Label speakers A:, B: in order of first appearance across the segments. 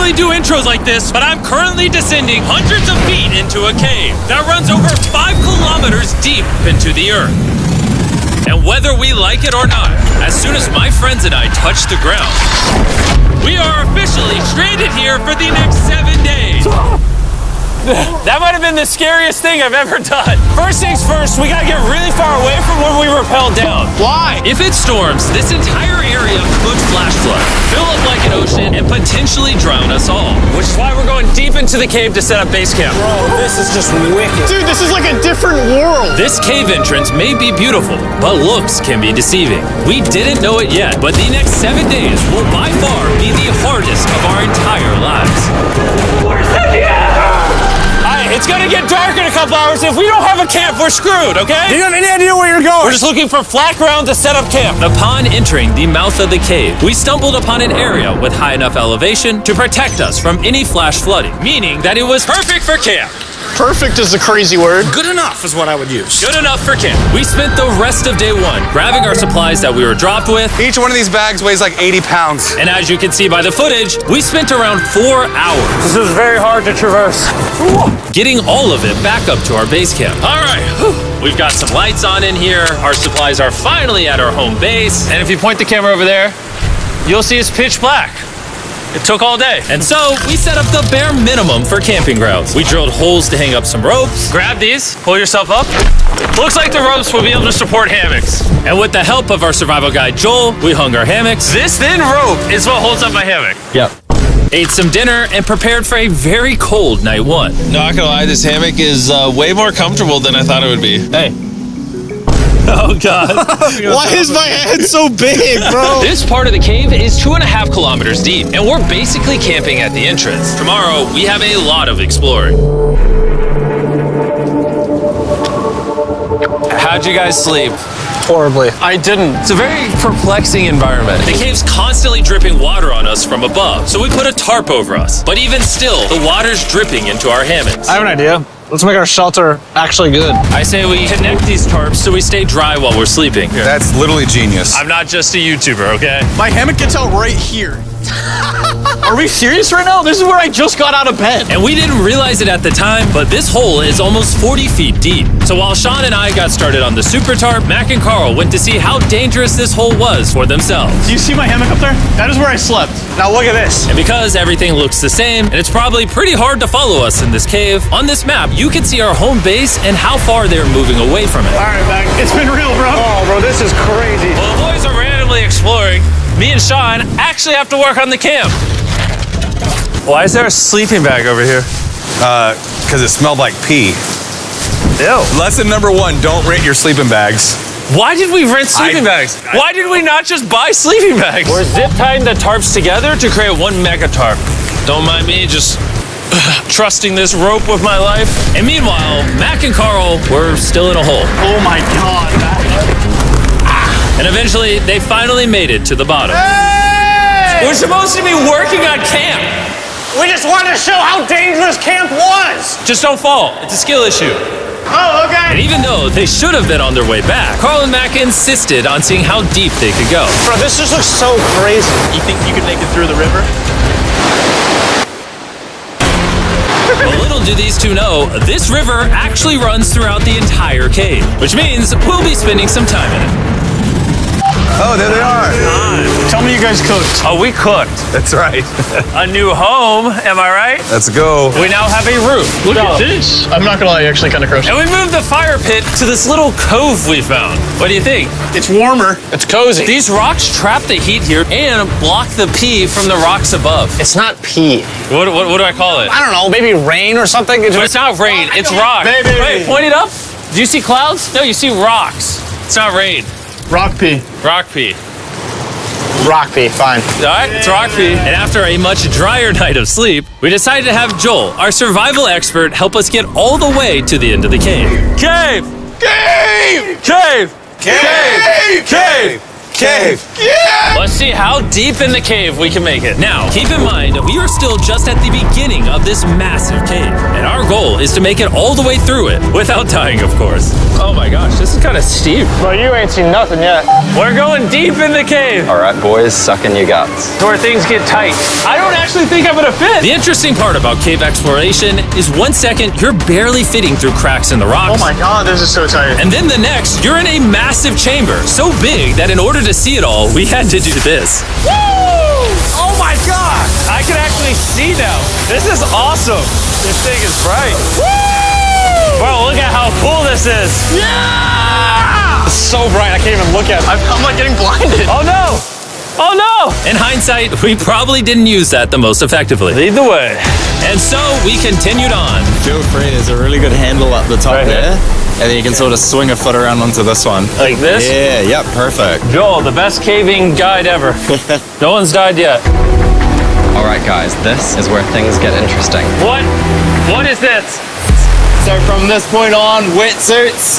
A: normally do intros like this, but I'm currently descending hundreds of feet into a cave that runs over 5 kilometers deep into the earth. And whether we like it or not, as soon as my friends and I touch the ground, we are officially stranded here for the next 7 days. That might have been the scariest thing I've ever done. First things first, we gotta get really far away from where we rappelled down.
B: Why?
A: If it storms, this entire area could flash flood, fill up like an ocean, and potentially drown us all. Which is why we're going deep into the cave to set up base camp.
B: Bro, this is just wicked. Dude, this is like a different world.
A: This cave entrance may be beautiful, but looks can be deceiving. We didn't know it yet, but the next 7 days will by far be the hardest of our entire lives. Where's the It's gonna get dark in a couple hours. If we don't have a camp, we're screwed, okay?
B: Do you have any idea where you're going?
A: We're just looking for flat ground to set up camp. Upon entering the mouth of the cave, we stumbled upon an area with high enough elevation to protect us from any flash flooding, meaning that it was perfect for camp.
B: Perfect is a crazy word.
C: Good enough is what I would use.
A: Good enough for camp. We spent the rest of day one grabbing our supplies that we were dropped with.
D: Each one of these bags weighs like 80 pounds.
A: And as you can see by the footage, we spent around 4 hours.
B: This is very hard to traverse.
A: Getting all of it back up to our base camp. All right, we've got some lights on in here. Our supplies are finally at our home base. And if you point the camera over there, you'll see it's pitch black. It took all day. And so we set up the bare minimum for camping grounds. We drilled holes to hang up some ropes. Grab these, pull yourself up. Looks like the ropes will be able to support hammocks. And with the help of our survival guide, Joel, we hung our hammocks. This thin rope is what holds up my hammock. Yep. Ate some dinner and prepared for a very cold night one.
E: Not gonna lie, this hammock is way more comfortable than I thought it would be.
A: Hey. Oh, God.
B: Why is my head so big, bro?
A: This part of the cave is 2.5 kilometers deep, and we're basically camping at the entrance. Tomorrow, we have a lot of exploring. How'd you guys sleep?
B: Horribly.
A: I didn't. It's a very perplexing environment. The cave's constantly dripping water on us from above, so we put a tarp over us. But even still, the water's dripping into our hammocks.
B: I have an idea. Let's make our shelter actually good.
A: I say we connect these tarps so we stay dry while we're sleeping.
D: That's literally genius.
A: I'm not just a YouTuber, okay?
B: My hammock gets out right here. Are we serious right now? This is where I just got out of bed.
A: And we didn't realize it at the time, but this hole is almost 40 feet deep. So while Sean and I got started on the super tarp, Mac and Carl went to see how dangerous this hole was for themselves.
B: Do you see my hammock up there? That is where I slept. Now look at this.
A: And because everything looks the same, and it's probably pretty hard to follow us in this cave, on this map, you can see our home base and how far they're moving away from it.
B: All right, Mac. It's been real, bro. Oh, bro, this is crazy.
A: While the boys are randomly exploring, me and Sean actually have to work on the camp. Why is there a sleeping bag over here?
D: Because it smelled like pee.
A: Ew.
D: Lesson number 1, don't rent your sleeping bags.
A: Why did we rent sleeping bags? Why did we not just buy sleeping bags? We're zip tying the tarps together to create one mega tarp. Don't mind me just trusting this rope with my life. And meanwhile, Mac and Carl were still in a hole.
B: Oh my God, Mac.
A: And eventually, they finally made it to the bottom.
B: Hey!
A: We're supposed to be working on camp.
B: We just wanted to show how dangerous camp was.
A: Just don't fall. It's a skill issue.
B: Oh, okay.
A: And even though they should have been on their way back, Carl and Mac insisted on seeing how deep they could go.
B: Bro, this just looks so crazy.
C: You think you could make it through the river?
A: But little do these two know, this river actually runs throughout the entire cave, which means we'll be spending some time in it.
D: Oh, there they are.
B: Tell me you guys cooked.
A: Oh, we cooked.
D: That's right.
A: A new home, am I right?
D: Let's go.
A: We now have a roof.
B: Look at this. I'm not gonna lie, you're actually kind of gross.
A: And we moved the fire pit to this little cove we found. What do you think?
B: It's warmer. It's cozy.
A: These rocks trap the heat here and block the pee from the rocks above.
B: It's not pee.
A: What do I call it?
B: I don't know, maybe rain or something.
A: But it's not rain, it's rock.
B: Baby.
A: Wait, point it up. Do you see clouds? No, you see rocks. It's not rain.
B: Rock pee.
A: Rock pee.
B: Rock pee, fine.
A: All right, it's rock pee. And after a much drier night of sleep, we decided to have Joel, our survival expert, help us get all the way to the end of the cave. Cave!
D: Cave!
A: Cave!
D: Cave! Cave! Cave!
A: Let's see how deep in the cave we can make it. Now, keep in mind, we are still just at the beginning of this massive cave, and our goal is to make it all the way through it, without dying, of course. Oh my gosh, this is kind of steep.
B: Well, you ain't seen nothing yet.
A: We're going deep in the cave.
F: All right, boys, suck in your guts.
B: To where things get tight.
A: I don't actually think I'm gonna fit. The interesting part about cave exploration is 1 second, you're barely fitting through cracks in the rocks.
B: Oh my God, this is so tight.
A: And then the next, you're in a massive chamber, so big that in order to see it all, we had to do this.
B: Woo! Oh my God! I can actually see now. This is awesome. This thing is bright. Woo! Bro, look at how cool this is. Yeah! It's so bright, I can't even look at it. I'm like getting blinded. Oh no! Oh no!
A: In hindsight, we probably didn't use that the most effectively.
B: Lead the way.
A: And so we continued on.
C: Feel free, there's a really good handle up the top
B: Right here?
C: there. And then you can sort of swing a foot around onto this one.
B: Like this?
C: Yeah, yep, perfect.
B: Joel, the best caving guide ever. No one's died yet.
F: All right, guys, this is where things get interesting.
B: What? What is this?
C: So from this point on, wetsuits,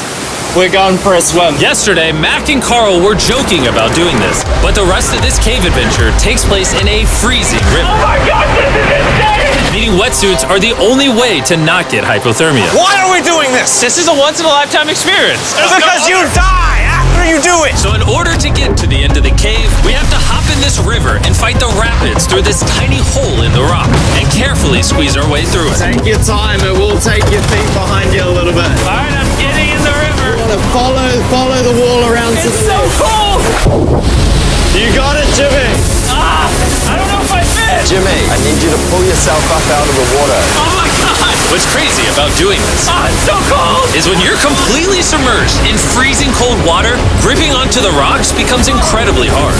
C: we're going for a swim.
A: Yesterday, Mac and Carl were joking about doing this, but the rest of this cave adventure takes place in a freezing river.
B: Oh my God, this is insane!
A: Needing wetsuits are the only way to not get hypothermia.
D: Why are we doing this?
B: This is a once-in-a-lifetime experience.
D: Because you die after you do it!
A: So in order to get to the end of the cave, we have to hop in this river and fight the rapids through this tiny hole in the rock and carefully squeeze our way through it.
C: Take your time, it will take your feet behind you a little bit.
B: All right, I'm getting in the river.
C: Follow the wall around to
B: It's
C: the
B: so
C: left.
B: cool.
C: You got it, Jimmy.
B: Ah, I don't know if I fit.
F: Jimmy, I need you to pull yourself up out of the water.
B: Oh my God.
A: What's crazy about doing this
B: Ah, it's so cold.
A: is when you're completely submerged in freezing cold water, gripping onto the rocks becomes incredibly hard.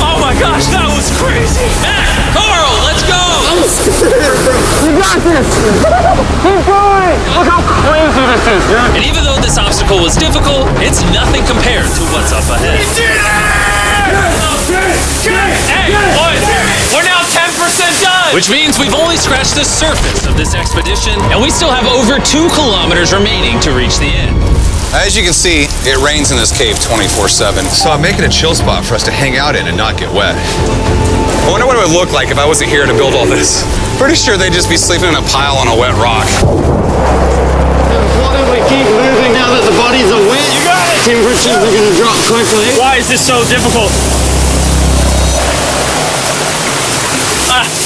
B: Oh my gosh, that was crazy.
A: Mac, Carl, let's go!
B: Keep going. Look how crazy this is, dude.
A: And even though this obstacle was difficult, it's nothing compared to what's up ahead.
B: Hey, boys, we're now 10% done.
A: Which means we've only scratched the surface of this expedition, and we still have over 2 kilometers remaining to reach the end.
D: As you can see, it rains in this cave 24/7. So I'm making a chill spot for us to hang out in and not get wet. I wonder what it would look like if I wasn't here to build all this. Pretty sure they'd just be sleeping in a pile on a wet rock.
C: Why don't we keep moving now that the bodies are wet?
B: You got it.
C: Temperatures are going to drop quickly.
B: Why is this so difficult?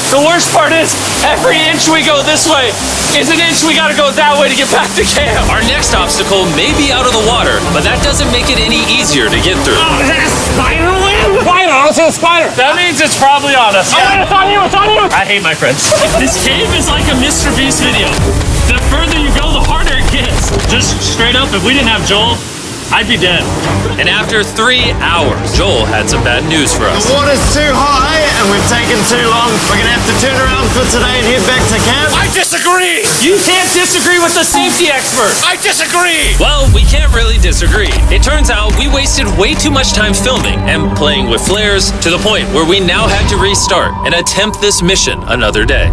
B: The worst part is, every inch we go this way is an inch we gotta go that way to get back to camp.
A: Our next obstacle may be out of the water, but that doesn't make it any easier to get through.
B: Oh, is that a spider web? Spider, I don't see a spider. That means it's probably on us. Yeah. It's on you, it's on you. I hate my friends. This cave is like a Mr. Beast video. The further you go, the harder it gets. Just straight up, if we didn't have Joel, I'd be dead.
A: And after 3 hours, Joel had some bad news for us.
C: The water's too high and we've taken too long. We're going to have to turn around for today and head back to camp.
B: I disagree. You can't disagree with the safety expert. I disagree.
A: Well, we can't really disagree. It turns out we wasted way too much time filming and playing with flares to the point where we now had to restart and attempt this mission another day.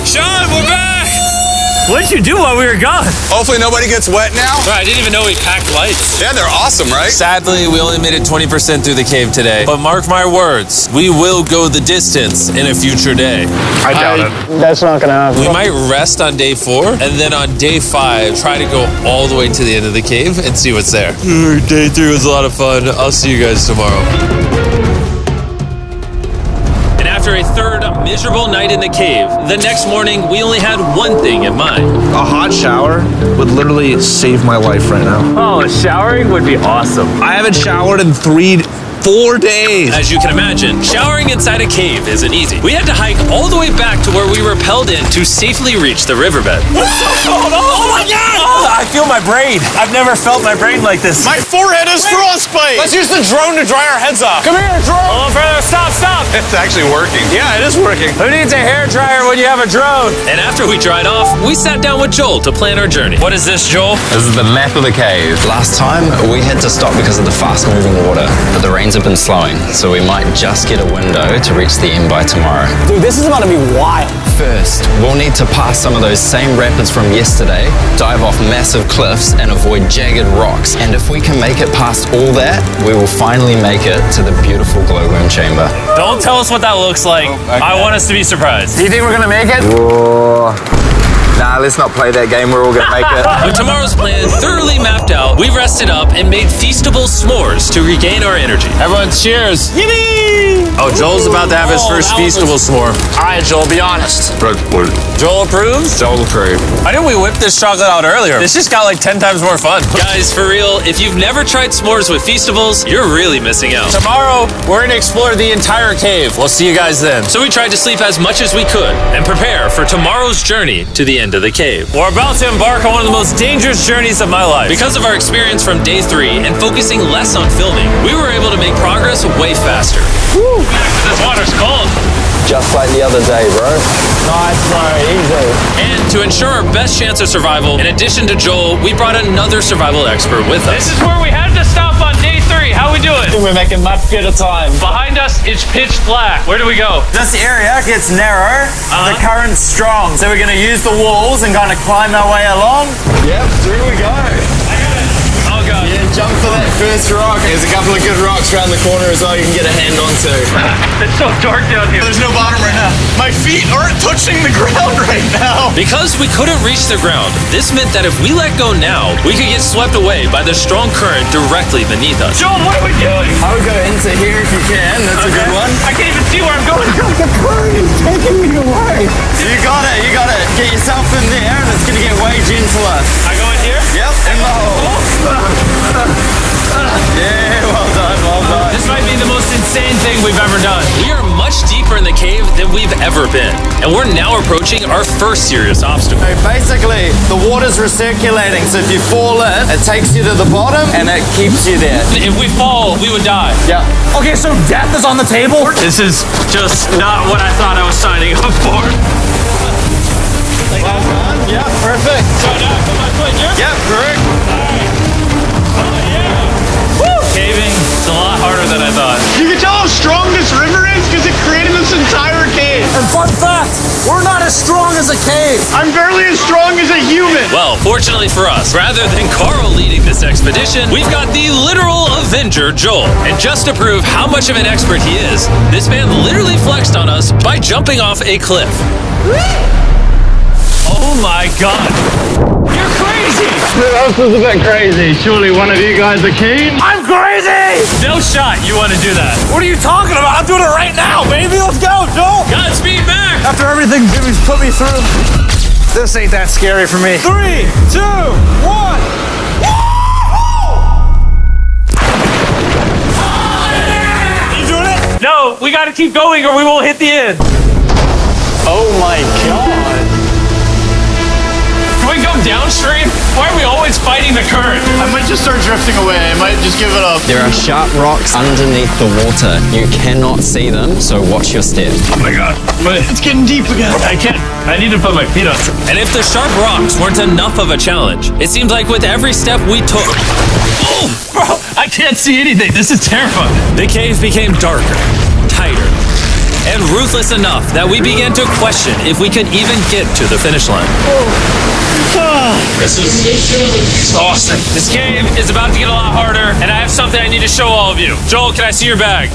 B: Sean, we're back. What'd you do while we were gone?
D: Hopefully nobody gets wet now.
A: I didn't even know we packed lights.
D: Yeah, they're awesome, right?
E: Sadly, we only made it 20% through the cave today. But mark my words, we will go the distance in a future day.
B: I doubt it. That's not gonna happen.
E: We might rest on day 4, and then on day 5, try to go all the way to the end of the cave and see what's there. Day 3 was a lot of fun. I'll see you guys tomorrow.
A: And after a third miserable night in the cave, the next morning we only had one thing in mind.
G: A hot shower would literally save my life right now.
B: Oh, showering would be awesome.
G: I haven't showered in 4 days.
A: As you can imagine, showering inside a cave isn't easy. We had to hike all the way back to where we rappelled in to safely reach the riverbed.
B: Oh my God!
C: I feel my brain. I've never felt my brain like this.
B: My forehead is frostbite.
D: Let's use the drone to dry our heads off.
B: Come here, drone. A little further. Stop, stop.
D: It's actually working.
B: Yeah, it is working. Who needs a hair dryer when you have a drone?
A: And after we dried off, we sat down with Joel to plan our journey.
B: What is this, Joel?
F: This is the map of the cave. Last time, we had to stop because of the fast-moving water, but the rains have been slowing, so we might just get a window to reach the end by tomorrow.
B: Dude, this is about to be wild.
F: First, we'll need to pass some of those same rapids from yesterday, dive off massive cliffs, and avoid jagged rocks. And if we can make it past all that, we will finally make it to the beautiful glowworm chamber.
A: Don't tell us what that looks like. I want us to be surprised.
G: Do you think we're gonna make it? Whoa. Nah, let's not play that game. We're all gonna make it.
A: With tomorrow's plan thoroughly mapped out, we rested up and made feastable s'mores to regain our energy.
E: Everyone, cheers.
A: Yippee!
E: Oh, Joel's about to have his first feastable s'more.
B: All right, Joel, be honest.
A: Joel approves?
E: Joel approved. Why didn't we whip this chocolate out earlier? This just got like 10 times more fun.
A: Guys, for real, if you've never tried s'mores with Feastables, you're really missing out.
E: Tomorrow, we're gonna explore the entire cave. We'll see you guys then.
A: So we tried to sleep as much as we could and prepare for tomorrow's journey to the end of the cave. We're about to embark on one of the most dangerous journeys of my life. Because of our experience from day 3 and focusing less on filming, we were able to make progress way faster. Woo! This water's cold.
F: Just like the other day, bro.
B: Nice, bro. Easy.
A: And to ensure our best chance of survival, in addition to Joel, we brought another survival expert with us. This is where we had to stop on day 3. How we doing?
B: We're making much better time.
A: Behind us, it's pitch black. Where do we go?
C: This area gets narrow, the current's strong, so we're going to use the walls and kind of climb our way along.
D: Yep, through we go.
A: Oh, God.
D: Yeah, jump for that first rock. There's a couple of good rocks around the corner as well you can get a hand onto.
A: It's so dark down here.
C: There's no bottom right now. My feet aren't touching the ground right now.
A: Because we couldn't reach the ground, this meant that if we let go now, we could get swept away by the strong current directly beneath us. Joel, what are we doing?
C: I would go into here if you can. That's a good one.
A: I can't even see where I'm going.
C: The current is taking me away. You got it. You got it. Get yourself in there and it's going to get way gentler.
A: I go in here?
C: Yep, in the hole. Yeah, well done, well done.
A: This might be the most insane thing we've ever done. We are much deeper in the cave than we've ever been, and we're now approaching our first serious obstacle.
C: So basically, the water's recirculating, so if you fall in, it takes you to the bottom and it keeps you there.
A: If we fall, we would die.
C: Yeah.
B: Okay, so death is on the table?
A: This is just not what I thought I was signing up for.
C: Well done. Yeah, perfect.
A: So now I put my foot here?
C: Yep, correct.
A: Caving is a lot harder than I thought.
C: You can tell how strong this river is because it created this entire cave.
B: And fun fact, we're not as strong as a cave.
C: I'm barely as strong as a human.
A: Well, fortunately for us, rather than Carl leading this expedition, we've got the literal Avenger, Joel. And just to prove how much of an expert he is, this man literally flexed on us by jumping off a cliff. Oh my God. You're crazy.
C: This is a bit crazy. Surely one of you guys are keen?
B: I'm crazy!
A: No shot you want to do that.
B: What are you talking about? I'm doing it right now, baby. Let's go, Joel.
A: Godspeed, Mac.
B: After everything Jimmy's put me through, this ain't that scary for me. 3, 2, 1. You doing it?
A: No, we got to keep going or we won't hit the end.
C: Oh my God.
A: Can we go downstream? Why are we always fighting the current?
C: I might just start drifting away. I might just give it up.
F: There are sharp rocks underneath the water. You cannot see them, so watch your step.
A: Oh my God. But
C: It's getting deep again.
A: I can't. I need to put my feet on. And if the sharp rocks weren't enough of a challenge, it seems like with every step we took... Oh, bro, I can't see anything. This is terrifying. The cave became darker, tighter, and ruthless enough that we began to question if we could even get to the finish line. This is exhausting. This cave is about to get a lot harder, and I have something I need to show all of you. Joel, can I see your bag?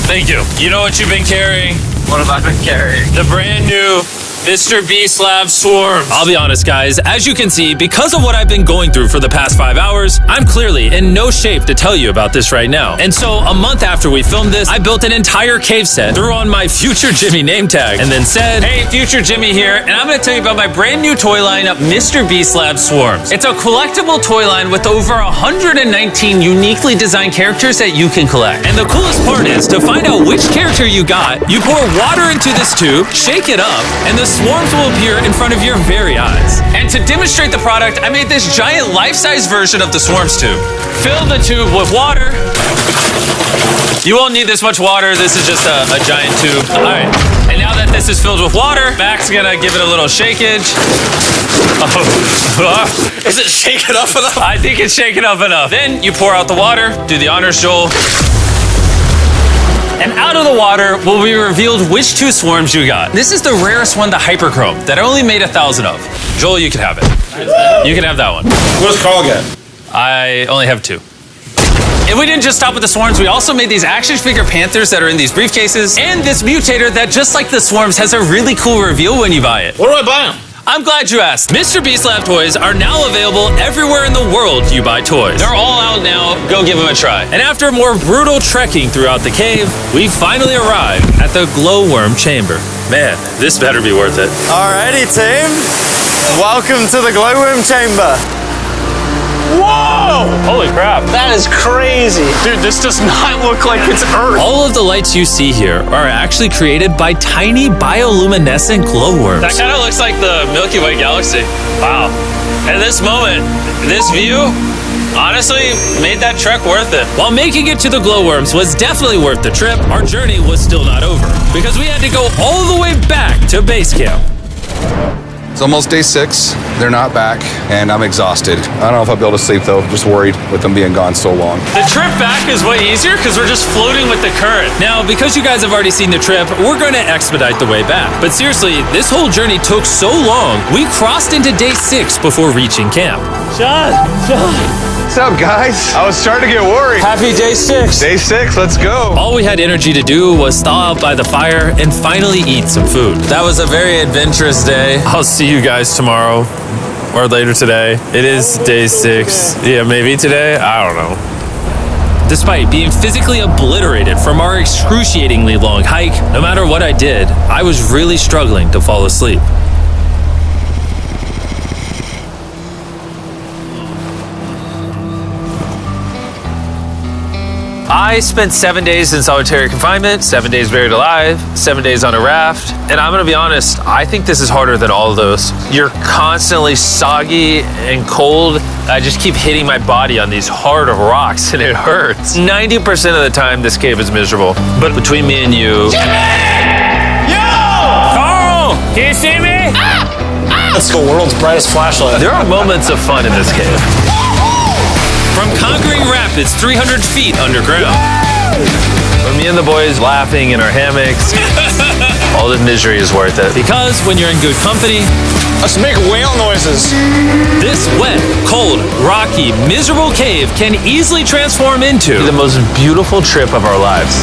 A: Thank you. You know what you've been carrying?
C: What have I been carrying?
A: The brand new Mr. Beast Lab Swarms. I'll be honest, guys. As you can see, because of what I've been going through for the past 5 hours, I'm clearly in no shape to tell you about this right now. And so, a month after we filmed this, I built an entire cave set, threw on my Future Jimmy name tag, and then said, hey, Future Jimmy here, and I'm going to tell you about my brand new toy line, Mr. Beast Lab Swarms. It's a collectible toy line with over 119 uniquely designed characters that you can collect. And the coolest part is, to find out which character you got, you pour water into this tube, shake it up, and the swarms will appear in front of your very eyes. And to demonstrate the product, I made this giant life-size version of the swarms tube. Fill the tube with water. You won't need this much water. This is just a giant tube. All right. And now that this is filled with water, Mac's gonna give it a little shakeage. Oh. Is it shaken up enough? I think it's shaken up enough. Then you pour out the water. Do the honors, Joel. And out of the water will be revealed which 2 swarms you got. This is the rarest one, the Hyperchrome, that I only made 1,000 of. Joel, you can have it. You can have that one.
B: What does Carl get?
A: I only have 2. And we didn't just stop with the swarms, we also made these action figure panthers that are in these briefcases, and this mutator that, just like the swarms, has a really cool reveal when you buy it.
B: Where do I buy them?
A: I'm glad you asked. Mr. Beast Lab toys are now available everywhere in the world you buy toys. They're all out now, go give them a try. And after more brutal trekking throughout the cave, we finally arrived at the glowworm chamber. Man, this better be worth it.
C: Alrighty, team. Welcome to the glowworm chamber.
B: Whoa!
A: Holy crap.
B: That is crazy. Dude, this does not look like it's Earth.
A: All of the lights you see here are actually created by tiny bioluminescent glowworms. That kind of looks like the Milky Way galaxy. Wow. At this moment, this view honestly made that trek worth it. While making it to the glowworms was definitely worth the trip, our journey was still not over because we had to go all the way back to base camp.
D: It's almost day 6. They're not back, and I'm exhausted. I don't know if I'll be able to sleep though. Just worried with them being gone so long.
A: The trip back is way easier because we're just floating with the current. Now, because you guys have already seen the trip, we're going to expedite the way back. But seriously, this whole journey took so long, we crossed into day 6 before reaching camp.
B: John.
D: What's up, guys? I was starting to get worried.
B: Happy day 6.
D: Day 6, let's go.
A: All we had energy to do was thaw out by the fire and finally eat some food. That was a very adventurous day. I'll see you guys tomorrow or later today. It is day 6. Yeah, maybe today. I don't know. Despite being physically obliterated from our excruciatingly long hike, no matter what I did, I was really struggling to fall asleep. I spent 7 days in solitary confinement, 7 days buried alive, 7 days on a raft, and I'm gonna be honest, I think this is harder than all of those. You're constantly soggy and cold. I just keep hitting my body on these hard rocks and it hurts. 90% of the time, this cave is miserable. But between me and you... Jimmy! Yo! Carl! Can you see me?
B: That's the world's brightest flashlight.
A: There are moments of fun in this cave. From conquering rapids 300 feet underground. From me and the boys laughing in our hammocks. All the misery is worth it. Because when you're in good company,
B: Let's make whale noises.
A: this wet, cold, rocky, miserable cave can easily transform into the most beautiful trip of our lives.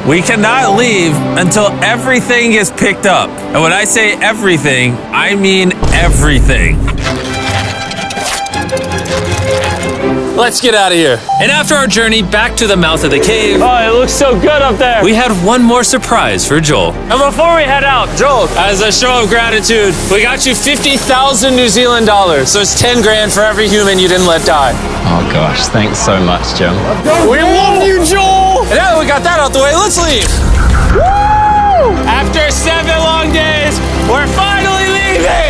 A: We cannot leave until everything is picked up. And when I say everything, I mean everything. Let's get out of here. And after our journey back to the mouth of the cave,
B: Oh, it looks so good up there.
A: we had one more surprise for Joel.
B: And before we head out, Joel,
A: As a show of gratitude, we got you 50,000 New Zealand dollars. So it's 10 grand for every human you didn't let die.
F: Oh gosh, thanks so much, Jim.
B: we love you, Joel.
A: And now that we got that out the way, let's leave. Woo! After 7 long days, we're finally leaving.